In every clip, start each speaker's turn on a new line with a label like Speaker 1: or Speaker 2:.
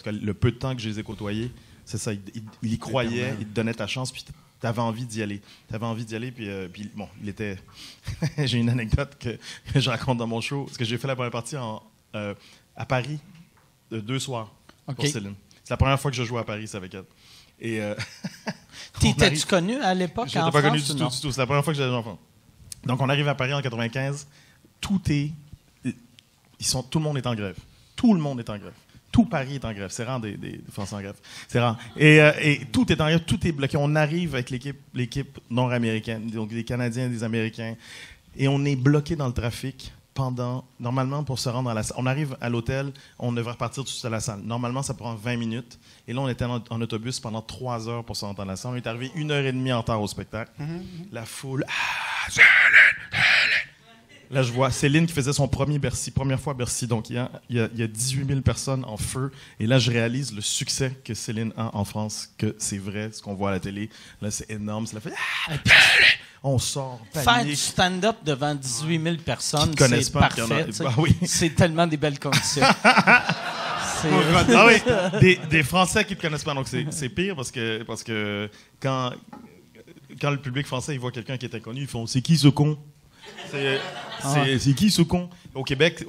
Speaker 1: tout cas, le peu de temps que je les ai côtoyés, c'est ça, il y croyait, il te donnait ta chance, puis t'avais envie d'y aller. Puis bon, il était... J'ai une anecdote que je raconte dans mon show, parce que j'ai fait la première partie à Paris, 2 soirs, pour Céline. C'est la première fois que je jouais à Paris, c'est avec elle. Et...
Speaker 2: T'étais-tu connu à l'époque en France?
Speaker 1: J'étais pas connu du tout. C'est la première fois que j'étais enfant. Donc, on arrive à Paris en 95. Tout le monde est en grève. Tout le monde est en grève. Tout Paris est en grève. C'est rare des Français en grève. C'est rare. Et tout est en grève. Tout est bloqué. On arrive avec l'équipe nord-américaine, donc des Canadiens et des Américains. Et on est bloqué dans le trafic normalement, pour se rendre à la salle. On arrive à l'hôtel, on devrait repartir tout de suite à la salle. Normalement, ça prend 20 minutes. Et là, on était en autobus pendant 3 heures pour se rendre à la salle. On est arrivé 1h30 en retard au spectacle. La foule. Là, je vois Céline qui faisait son première fois à Bercy. Donc, il y a 18 000 personnes en feu. Et là, je réalise le succès que Céline a en France, que c'est vrai, ce qu'on voit à la télé. Là, c'est énorme. Ça fait... On sort, panique.
Speaker 2: Faire du stand-up devant 18 000 personnes, c'est
Speaker 1: pas,
Speaker 2: parfait.
Speaker 1: Oui.
Speaker 2: C'est tellement des belles conditions.
Speaker 1: Des Français qui ne te connaissent pas. Donc, c'est pire parce que quand le public français il voit quelqu'un qui est inconnu, ils font « C'est qui ce con? » C'est qui ce con? Au Québec,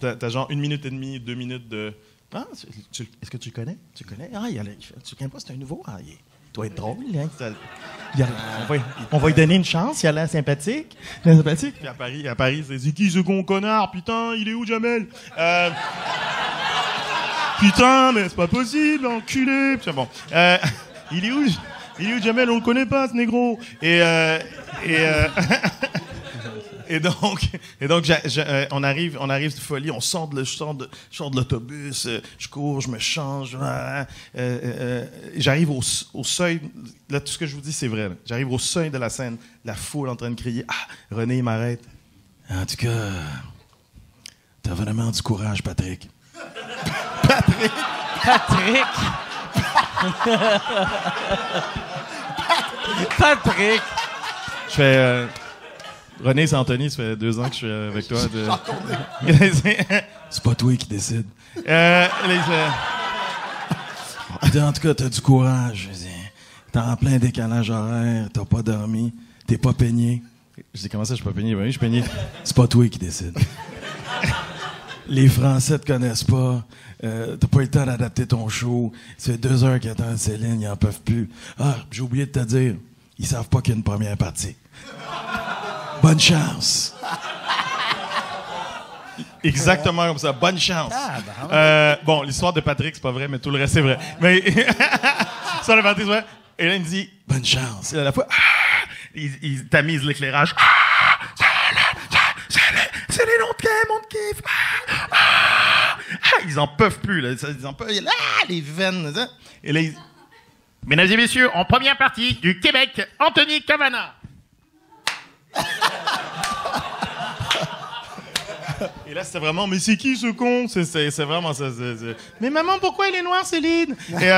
Speaker 1: t'as genre 1 minute et demie, 2 minutes de... Ah, est-ce que tu le connais? Tu le connais? Ah, tu le connais pas, c'est un nouveau. Ah, il doit être drôle. Hein? On va lui donner une chance, il a l'air sympathique. Puis à Paris, c'est qui ce con connard? Putain, il est où Jamel? Putain, mais c'est pas possible, enculé. Puis, bon, il est où Jamel? On le connaît pas, ce négro. Et donc, on arrive de folie, je sors de l'autobus, je cours, je me change, j'arrive au seuil, là tout ce que je vous dis c'est vrai, là. J'arrive au seuil de la scène, la foule en train de crier, René il m'arrête. En tout cas, t'as vraiment du courage, Patrick. Patrick. Je fais... René, c'est Anthony, ça fait 2 ans que je suis avec toi. C'est pas toi qui décide. En tout cas, t'as du courage. T'es en plein décalage horaire, t'as pas dormi, t'es pas peigné. Je dis, comment ça, je suis pas peigné? Oui, je suis peigné. C'est pas toi qui décide. Les Français te connaissent pas. T'as pas eu le temps d'adapter ton show. Ça fait 2 heures qu'ils attendent Céline, ils en peuvent plus. Ah, j'ai oublié de te dire, ils savent pas qu'il y a une première partie. Bonne chance. Exactement comme ça. Bonne chance. Bon, l'histoire de Patrick, c'est pas vrai, mais tout le reste, c'est vrai. Mais ça, le Patrick, c'est vrai. Et là, il me dit, bonne chance. Et à la fois, il tamise l'éclairage. C'est les noms de mon kiff. Ils en peuvent plus, là. Ils en peuvent. Les veines. Ça. Et là, mesdames et messieurs, en première partie du Québec, Anthony Cavana. Et là, c'était vraiment, mais c'est qui ce con? C'est vraiment ça. Mais maman, pourquoi il est noir, Céline? Et